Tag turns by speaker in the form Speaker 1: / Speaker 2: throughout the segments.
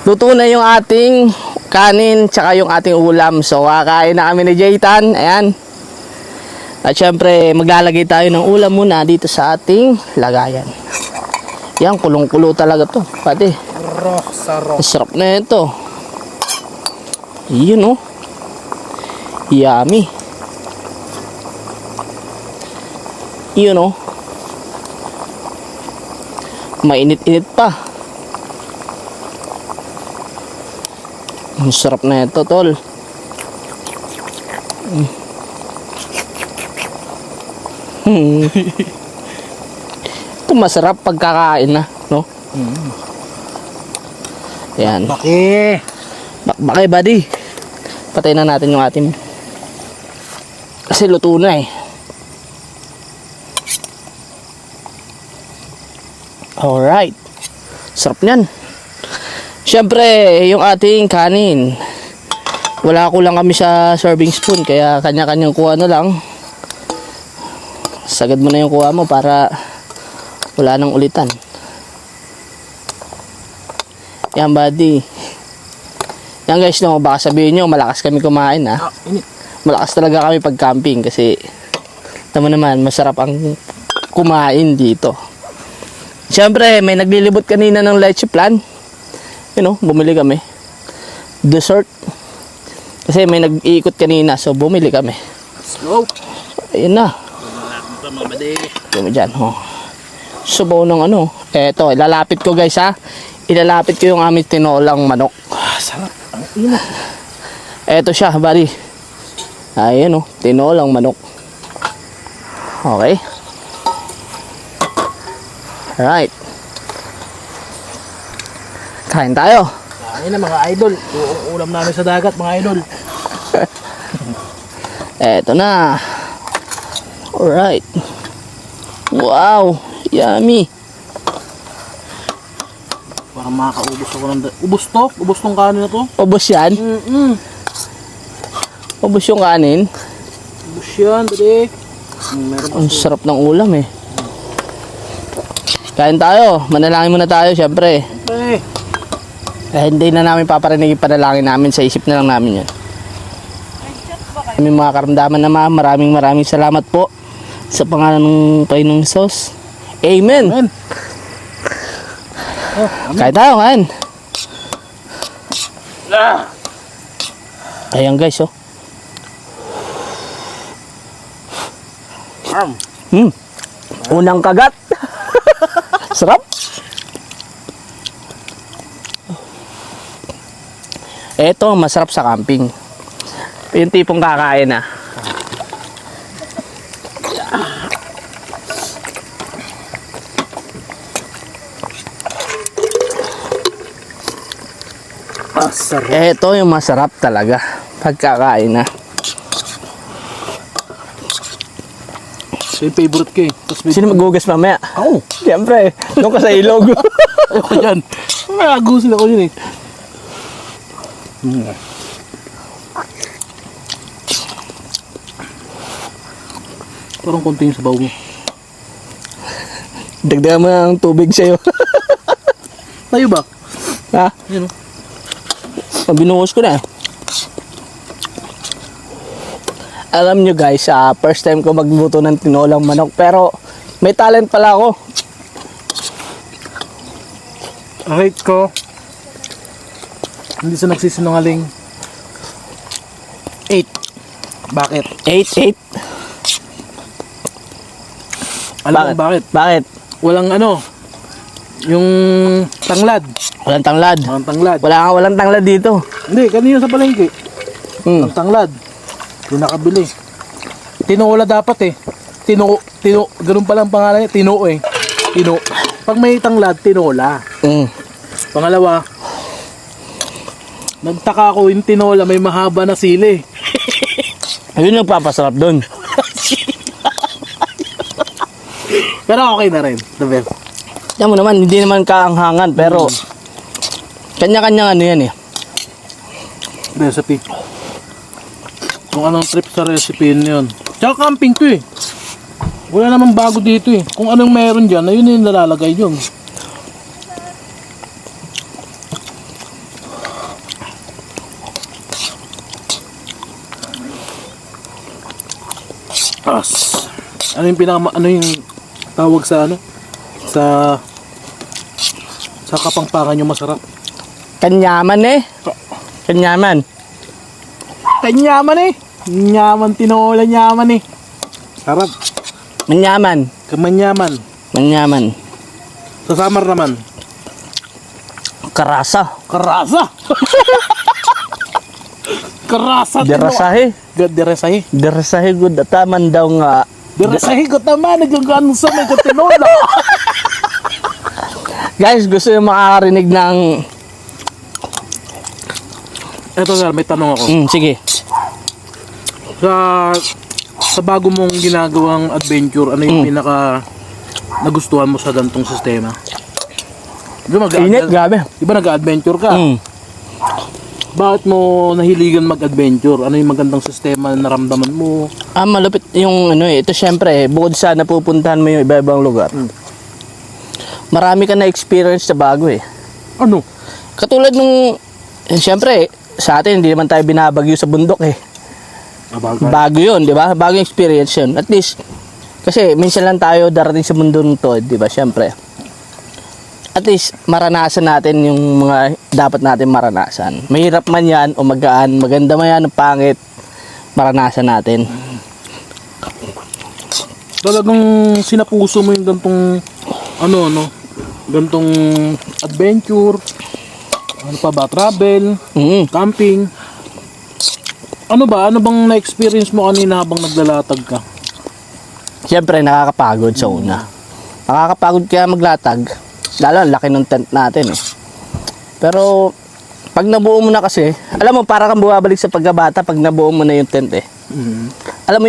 Speaker 1: Luto na yung ating kanin tsaka yung ating ulam. So kakain na kami ni Jaytan. Ayan. At syempre maglalagay tayo ng ulam muna dito sa ating lagayan. Yan, kulong-kulo talaga to. Pati sarap na ito. Yun oh. Yummy. Yun oh. Mainit-init pa. Ang sarap na ito, tol. Ito masarap pagkakain na, no? Yan. Bakbaki, buddy. Patay na natin yung ating. Kasi luto na eh. Alright. Sarap niyan. Siyempre, yung ating kanin. Wala kulang kami sa serving spoon. Kaya kanya-kanyang kuha na lang. Sagad mo na yung kuha mo para wala nang ulitan. Yan, buddy. Yan guys, no, baka sabihin nyo malakas kami kumain ha. Malakas talaga kami pag camping. Kasi tama naman, masarap ang kumain dito. Siyempre, may naglilibot kanina ng leche plan. You know, bumili kami. Dessert. Kasi may nag-iikot kanina, so bumili kami.
Speaker 2: Let's go.
Speaker 1: Ayun na. Dumi dyan, oh. Subaw ng ano. Eto, ilalapit ko guys ha. Ilalapit ko yung aming tinolang manok.
Speaker 2: Sarap. Ang inat.
Speaker 1: Eto siya, buddy. Ayan oh, tinolang manok. Okay. Alright. Kain tayo.
Speaker 2: Kain na mga idol. Ulam namin sa dagat mga idol.
Speaker 1: Eto na. Alright. Wow. Yummy.
Speaker 2: Parang makakaubos ako ng... Ubos to? Ubos tong kanin na to?
Speaker 1: Ubos yan? Ubos yung kanin?
Speaker 2: Ubos yan, dali.
Speaker 1: Ang sarap ng ulam eh. Kain tayo. Manalangin muna tayo syempre. Hindi na namin paparinig yung panalangin namin. Sa isip na lang namin yan. Aming mga karamdaman naman. Maraming salamat po. Sa pangalan ng Panginoong Hesus. Amen.
Speaker 2: Amen.
Speaker 1: Kain tayo, kain. Ayan guys, oh. Unang kagat. Sarap. Eto, masarap sa camping. Yung tipong kakain na.
Speaker 2: Sarap.
Speaker 1: Eto yung masarap talaga pagkakain na.
Speaker 2: Ito yung favorite ko eh.
Speaker 1: Sino maghugas mamaya?
Speaker 2: Ako.
Speaker 1: Siyempre, doon ka sa ilog.
Speaker 2: Ayoko dyan. Magagusin ako dyan eh. Parang konti yung sabaw mo.
Speaker 1: Dagdagan mo ng tubig sa'yo.
Speaker 2: Tayo ba?
Speaker 1: Ha?
Speaker 2: Yan o.
Speaker 1: Binuhos ko na. Alam nyo guys, first time ko magluto ng tinolang manok. Pero may talent pala ako.
Speaker 2: Rate ko. Hindi sa nagsisinungaling. 8. Bakit?
Speaker 1: 8.
Speaker 2: Alam mo bakit?
Speaker 1: Bakit?
Speaker 2: Walang ano. Yung tanglad.
Speaker 1: Walang tanglad.
Speaker 2: Walang tanglad.
Speaker 1: Walang tanglad dito.
Speaker 2: Hindi, kanina sa palengke. Walang tanglad. Yung nakabili. Tinola dapat eh. Ganun pala ang pangalan niya. Tino eh. Tino. Pag may tanglad, tinola. Pangalawa, nagtaka ako yung tinola may mahaba na sili.
Speaker 1: Ayun nagpapasarap doon.
Speaker 2: Pero okay na rin. The best.
Speaker 1: Yan mo naman, hindi naman kaanghangan. Pero kanya-kanyang ano yan eh.
Speaker 2: Recipe. Kung anong trip sa recipe yun. Tsaka camping to eh. Wala namang bago dito eh. Kung anong meron dyan, ayun yung nalalagay yun. As. Ano yung tawag sa ano? Sa kapangpangan yung masarap.
Speaker 1: Kanyaman eh. Kanyaman.
Speaker 2: Kanyaman eh. Nyaman, tinola nyaman eh. Sarap.
Speaker 1: Manyaman.
Speaker 2: Kamanyaman.
Speaker 1: Manyaman.
Speaker 2: Sa Samar naman.
Speaker 1: Karasa.
Speaker 2: Karasa. Karasa.
Speaker 1: Dirasahe.
Speaker 2: Dirasahe.
Speaker 1: Dirasahe good ataman daw nga.
Speaker 2: Dirasahe ko tama. Nagagano sa may katinola.
Speaker 1: Guys, gusto yung makakarinig ng...
Speaker 2: Eto sir, may tanong ako.
Speaker 1: sige.
Speaker 2: Sa bago mong ginagawang adventure, ano yung pinaka nagustuhan mo sa gantong sistema?
Speaker 1: Init, grabe.
Speaker 2: Di ba nag-adventure ka?
Speaker 1: Mm.
Speaker 2: Bakit mo nahiligan mag-adventure? Ano yung magandang sistema na naramdaman mo?
Speaker 1: Malupit yung ano eh. Ito syempre, bukod sa napupuntahan mo yung iba-ibang lugar. Marami ka na experience sa bago eh.
Speaker 2: Ano?
Speaker 1: Katulad nung, syempre, sa atin hindi naman tayo binabagyo sa bundok eh. Bago yun, di ba? Bagong experience yun. At least, kasi minsan lang tayo darating sa mundo nito, di ba? Syempre. At least, maranasan natin yung mga dapat natin maranasan. Mahirap man yan o magaan, maganda man yan o pangit, maranasan natin.
Speaker 2: Talagang sinapuso mo yung gantong, gantong adventure, ano pa ba, travel, camping. Ano bang na-experience mo kanina habang naglalatag ka?
Speaker 1: Siyempre, nakakapagod sa una. Nakakapagod kaya maglatag. Lalo, ang laki ng tent natin eh. Pero, pag nabuo mo na kasi, alam mo, para kang bumabalik sa pagkabata pag nabuo mo na yung tent eh. Alam mo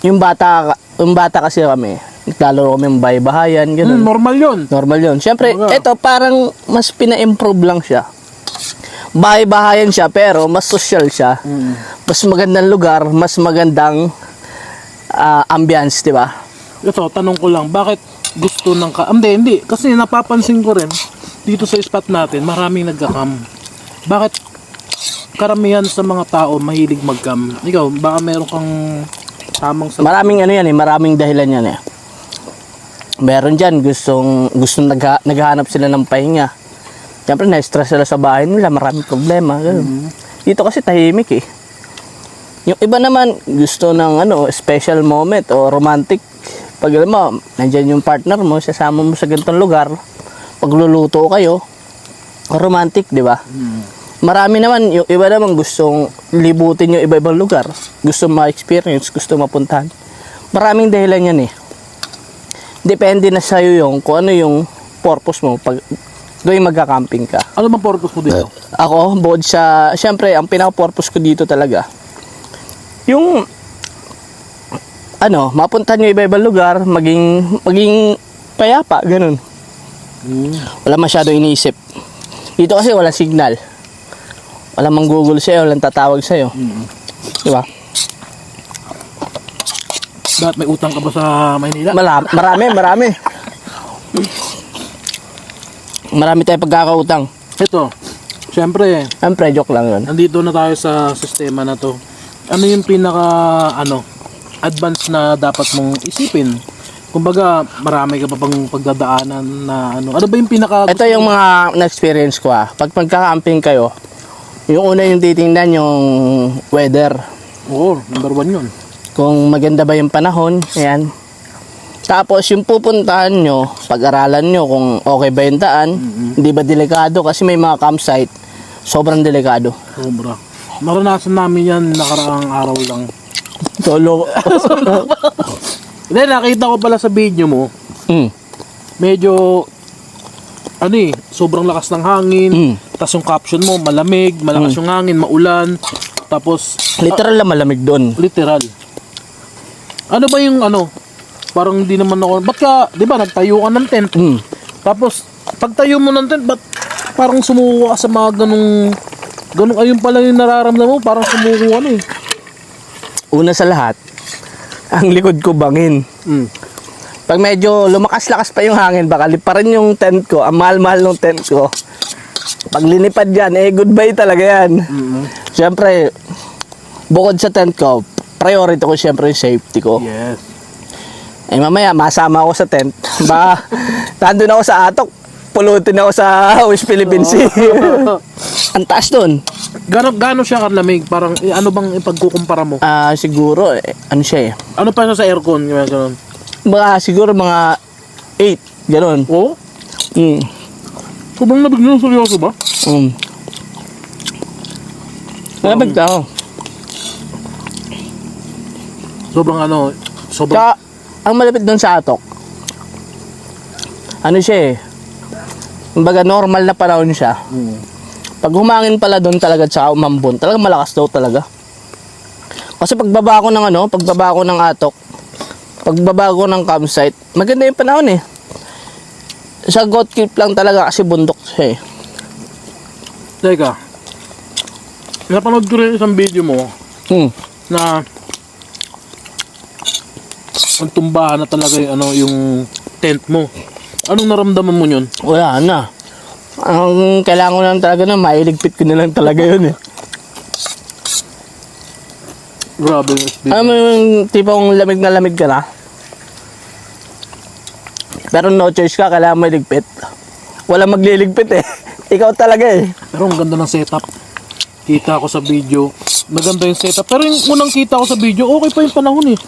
Speaker 1: yung bata kasi kami, naglalaro kami ng bahay-bahayan, gano'n.
Speaker 2: Normal yun.
Speaker 1: Normal yun. Siyempre, ito parang mas pina-improve lang siya. Bahay-bahayan siya, pero mas social siya. Mas magandang lugar, mas magandang ambience, di ba?
Speaker 2: Ito, tanong ko lang, bakit gusto ng hindi. Kasi napapansin ko rin, dito sa spot natin, maraming nagka-cam. Bakit karamihan sa mga tao mahilig mag-cam? Ikaw, baka meron kang tamang sa...
Speaker 1: Maraming ano yan eh, maraming dahilan yan eh. Meron dyan, gustong naghahanap sila ng pahinga. Siyempre, na-stress sila sa bahay nila, maraming problema. Dito kasi tahimik eh. Yung iba naman, gusto ng special moment o romantic. Pag alam mo, nandyan yung partner mo, sasama mo sa ganitong lugar, pagluluto kayo, romantic, di ba? Marami naman, yung iba naman gustong libutin yung iba-ibang lugar. Gusto ma-experience, gusto mapuntahan. Maraming dahilan yan eh. Depende na sa'yo yung kung ano yung purpose mo pag doon magka-camping ka.
Speaker 2: Ano bang purpose mo dito?
Speaker 1: Ako, bukod sa, syempre, ang pinaka-purpose ko dito talaga, yung, mapuntahan yung iba-ibang lugar, maging payapa, ganun. Wala masyado iniisip. Dito kasi wala signal. Wala manggugol sa'yo, walang tatawag sa'yo. Di ba?
Speaker 2: Bakit may utang ka ba sa Maynila?
Speaker 1: Marami. Marami tayong pagkakautang.
Speaker 2: Ito, syempre,
Speaker 1: Joke lang yun.
Speaker 2: nandito na tayo sa sistema na to. Ano yung advance na dapat mong isipin? Kumbaga, marami ka pa pang pagdadaanan na ano. Ano ba yung
Speaker 1: Ito yung mga na-experience ko Pag magka-camping kayo, yung una yung titingnan yung weather.
Speaker 2: Oo, number 1 yun.
Speaker 1: Kung maganda ba yung panahon, ayan. Tapos yung pupuntahan nyo, pag-aralan nyo kung okay ba yung daan, hindi ba delikado kasi may mga campsite, sobrang delikado.
Speaker 2: Sobra. Naranasan namin yan nakaraang araw lang.
Speaker 1: Solo.
Speaker 2: Hindi, nakita ko pala sa video mo, medyo, sobrang lakas ng hangin, tapos yung caption mo, malamig, malakas yung hangin, maulan, tapos,
Speaker 1: Literal na malamig doon.
Speaker 2: literal. Ano ba yung parang hindi naman ako, ba't ka, di ba, nagtayo ka ng tent, tapos, pagtayo mo ng tent, ba't parang sumuko ka sa mga ganong ayun pala yung nararamdaman mo, parang sumuko ka na eh.
Speaker 1: Una sa lahat, ang likod ko bangin.
Speaker 2: Mm.
Speaker 1: Pag medyo lumakas-lakas pa yung hangin, baka liparin yung tent ko. Ang mahal-mahal ng tent ko. Pag linipad yan, goodbye talaga yan.
Speaker 2: Mm-hmm.
Speaker 1: Siyempre, bukod sa tent ko, priority ko siyempre yung safety ko.
Speaker 2: Yes.
Speaker 1: Eh mamaya, masama ako sa tent. Ba, nandun ako sa atok, pulutin ako sa West Philippine Sea. Ang taas dun.
Speaker 2: Gano'n siya kalamig? Parang, ano bang ipagkukumpara mo?
Speaker 1: Siguro, ano siya eh.
Speaker 2: Ano pa siya sa aircon? Yung gano'n.
Speaker 1: Baka siguro mga 8, gano'n.
Speaker 2: Oo?
Speaker 1: Mm.
Speaker 2: Sobrang labig nyo, seryoso ba?
Speaker 1: Nalabag ka ako.
Speaker 2: Sobrang ano, sobrang...
Speaker 1: Tsaka, ang malapit doon sa atok, ano siya eh, kumbaga normal na panahon siya.
Speaker 2: Mm.
Speaker 1: Pag humangin pala doon talaga tsaka umambon, talagang malakas daw talaga. Kasi pagbaba ko ng pagbaba ko ng atok, pagbaba ko ng campsite, maganda yung panahon eh. Sa Goat Cliff lang talaga kasi bundok siya eh.
Speaker 2: Teka, napanood ko rin isang video mo na ang tumbahan na talaga yung, yung tent mo. Anong naramdaman mo yun?
Speaker 1: Wala na. Ang kailangan ko lang talaga na mailigpit ko na lang talaga yun eh.
Speaker 2: Grabe yung experience.
Speaker 1: Alam mo yung tipong lamig na lamig ka na? Pero no choice ka, kailangan may ligpit. Wala magliligpit eh. Ikaw talaga eh.
Speaker 2: Pero ang ganda ng setup. Kita ko sa video. Maganda yung setup. Pero yung unang kita ko sa video, okay pa yung panahon eh.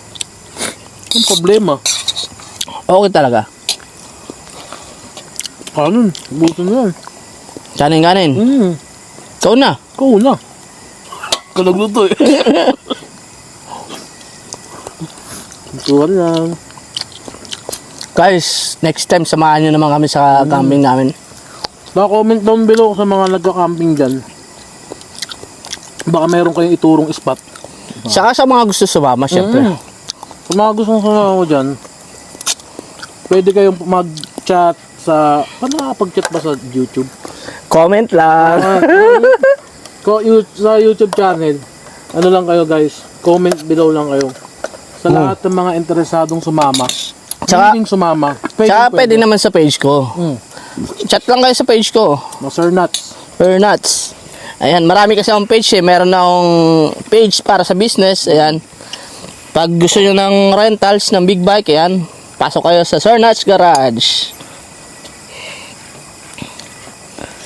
Speaker 2: Yung problema.
Speaker 1: Okay talaga.
Speaker 2: Kanon, buto na yan.
Speaker 1: Kanin. Ikaw na.
Speaker 2: Ikaw na. Kalagluto eh. Ito lang.
Speaker 1: Guys, next time samahan nyo naman kami sa camping namin.
Speaker 2: Comment down below sa mga nagka-camping dyan. Baka meron kayong iturong spot.
Speaker 1: Saka sa mga gusto sumama, syempre.
Speaker 2: Sa mga gustong sumama ko dyan, pwede kayong mag-chat sa... Paano nakapag-chat ba sa YouTube?
Speaker 1: Comment lang.
Speaker 2: Sa YouTube channel, ano lang kayo guys, comment below lang kayo. Sa lahat ng mga interesadong sumama.
Speaker 1: Tsaka-
Speaker 2: Hindi sumama.
Speaker 1: Tsaka pwede naman sa page ko. Chat lang kayo sa page ko.
Speaker 2: No, Sir Nuts.
Speaker 1: Or nuts. Ayan, marami kasi akong page eh. Meron na akong page para sa business. Ayan. Pag gusto nyo ng rentals ng big bike, ayan. Pasok kayo sa Sir Nuts Garage.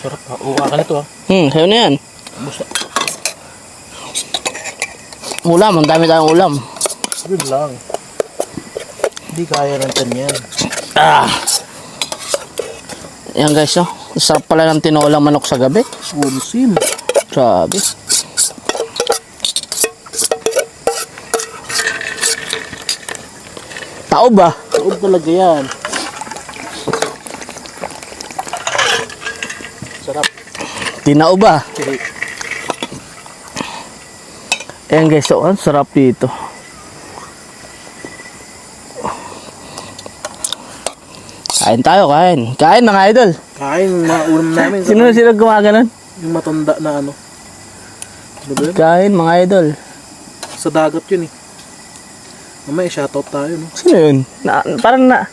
Speaker 2: Sarap ha. Uwa ka nito ha.
Speaker 1: Sayo na yan.
Speaker 2: Busa.
Speaker 1: Ulam, ang dami tayong ulam.
Speaker 2: Yun lang. Hindi kaya ng tanyan.
Speaker 1: Ayan guys, no? Sarap pala ng tinolang manok sa gabi.
Speaker 2: Unsim.
Speaker 1: Grabe. Tao ba?
Speaker 2: Taod talaga yan. Sarap.
Speaker 1: Tinao ba? Ayan guys, so ang sarap dito. Kain tayo, kain. Kain mga idol.
Speaker 2: Kain mga ulam namin.
Speaker 1: Sino gumaganon?
Speaker 2: Yung matanda na ano. Ano ba yun?
Speaker 1: Kain mga idol.
Speaker 2: Sa dagat yun eh. Mamaya shoutout tayo no.
Speaker 1: Sino yun? Parang na...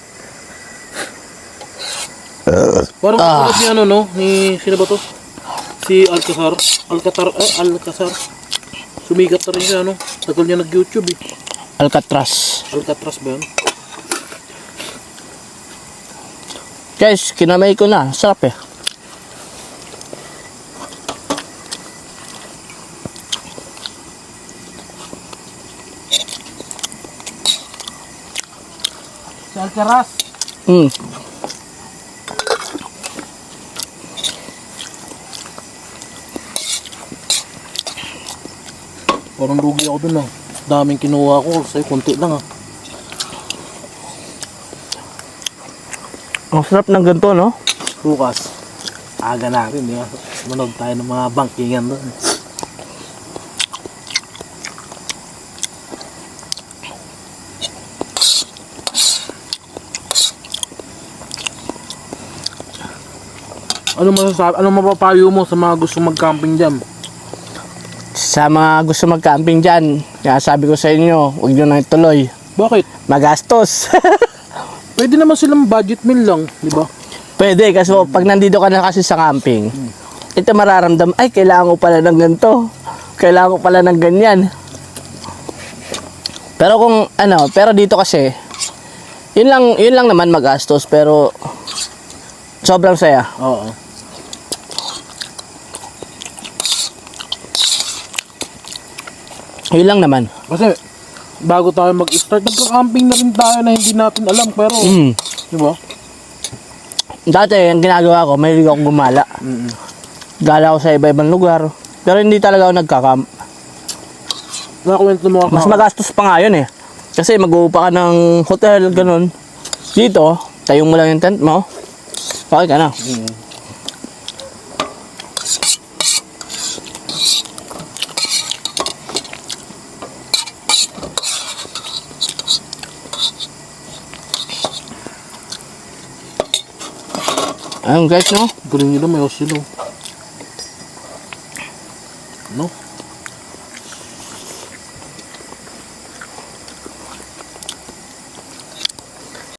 Speaker 2: Parang katulad ni ano no, ni sino ba to? Si Alcazar. Alcazar. Sumigat na rin siya no. Tagal niya nag-YouTube eh.
Speaker 1: Alcatraz.
Speaker 2: Alcatraz ba yun?
Speaker 1: Guys, kinamay ko na. Sarap eh.
Speaker 2: Si Alcaraz. Parang lugi ako dun ah. Daming kinuha ko. Sa'yo konti lang ah.
Speaker 1: Ang sarap ng ganito, no?
Speaker 2: Bukas. Aga natin, di ba? Manood tayo ng mga bangkingan doon. Ano masasabi? Ano mapapayo mo sa mga gusto mag-camping dyan?
Speaker 1: Sa mga gusto mag-camping dyan, Kaya sabi ko sa inyo, huwag nyo nang ituloy.
Speaker 2: Bakit?
Speaker 1: Magastos.
Speaker 2: Pwede naman silang budget meal lang, di ba?
Speaker 1: Pwede, kasi pag nandito ka na kasi sa camping, ito mararamdam, ay, kailangan ko pala ng ganito. Kailangan ko pala ng ganyan. Pero kung, pero dito kasi, yun lang naman magastos, pero sobrang saya.
Speaker 2: Oo.
Speaker 1: Yun lang naman.
Speaker 2: Kasi, bago tayo mag-start, nagka-camping na rin tayo na hindi natin alam, pero, di ba?
Speaker 1: Dati, ang ginagawa ko, mahilig akong gumala. Gala ako sa iba-ibang lugar. Pero hindi talaga ako nagka-camp.
Speaker 2: Nakakwento mo ako.
Speaker 1: Mas magastos pa nga yun eh. Kasi mag-uupa ka ng hotel, ganun. Dito, tayong mo lang yung tent mo. Okay ka na. Ayun guys, no?
Speaker 2: Galing nila, may osilo. No?